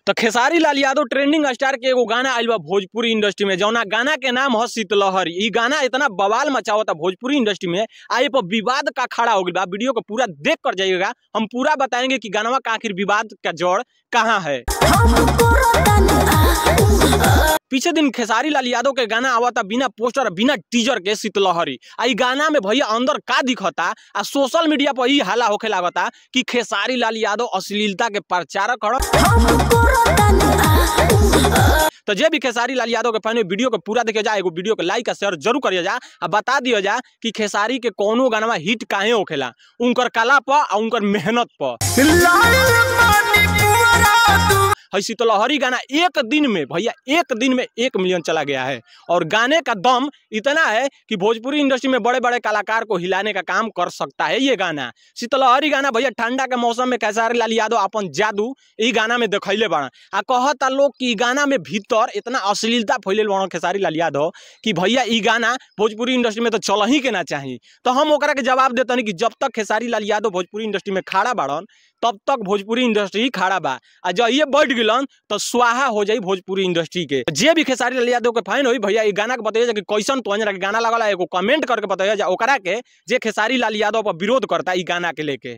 तो Khesari Lal Yadav trending star के एगो गाना आइल बा भोजपुरी इंडस्ट्री में, जौना गाना के नाम है शीतलहरी। ई गाना इतना बवाल मचावता भोजपुरी इंडस्ट्री में, आए पर विवाद का खड़ा हो गया। वीडियो को पूरा देख कर जाइएगा, हम पूरा बताएंगे कि गाना का आखिर विवाद का जड़ कहाँ है। पीछे दिन खेसारी लाल यादव के गाना आवता बिना पोस्टर बिना टीजर के शीतलहरी। आई गाना में भैया अंदर का दिखता आ सोशल मीडिया पर ही हाला होखे लागता कि खेसारी लाल यादव अश्लीलता के प्रचारक तो जे भी खेसारी लाल यादव के फैन वीडियो को पूरा देखे जा, एगो वीडियो को लाइक और शेयर जरूर करिए जा आ बता दिया जा कि खेसारी के कोनो गाना हिट काहे होखेला, उनकर कला पर और उनकर मेहनत पर। शीतलहरी गाना एक दिन में भैया 1 मिलियन चला गया है और गाने का दम इतना है कि भोजपुरी इंडस्ट्री में बड़े बड़े कलाकार को हिलाने का काम कर सकता है ये गाना। शीतलहरी गाना भैया ठंडा के मौसम में खेसारी लाल यादव अपन जादू ई गाना में दिखैले बाड़ा आ कहता लोग कि गाना में भीतर इतना अश्लीलता फैलल बाड़ा खेसारी लाल यादव कि भैया ई गाना भोजपुरी इंडस्ट्री में तो चल ही के ना चाहिए। तो हम ओकरा के जवाब देते कि जब तक खेसारी लाल यादव भोजपुरी इंडस्ट्री में खड़ा बाड़न तब तक भोजपुरी इंडस्ट्री खड़ा बा आ जब ये बैठ गिलन तो स्वाहा हो जाई भोजपुरी इंडस्ट्री के। जे भी खेसारी लाल यादव के फैन होई भैया ये गाना के बताइए कि कैसन तो गाना लगल है, एगो कमेंट करके बताइए जा ओकरा के जे खेसारी लाल यादव पर विरोध करता ई गाना के लेके।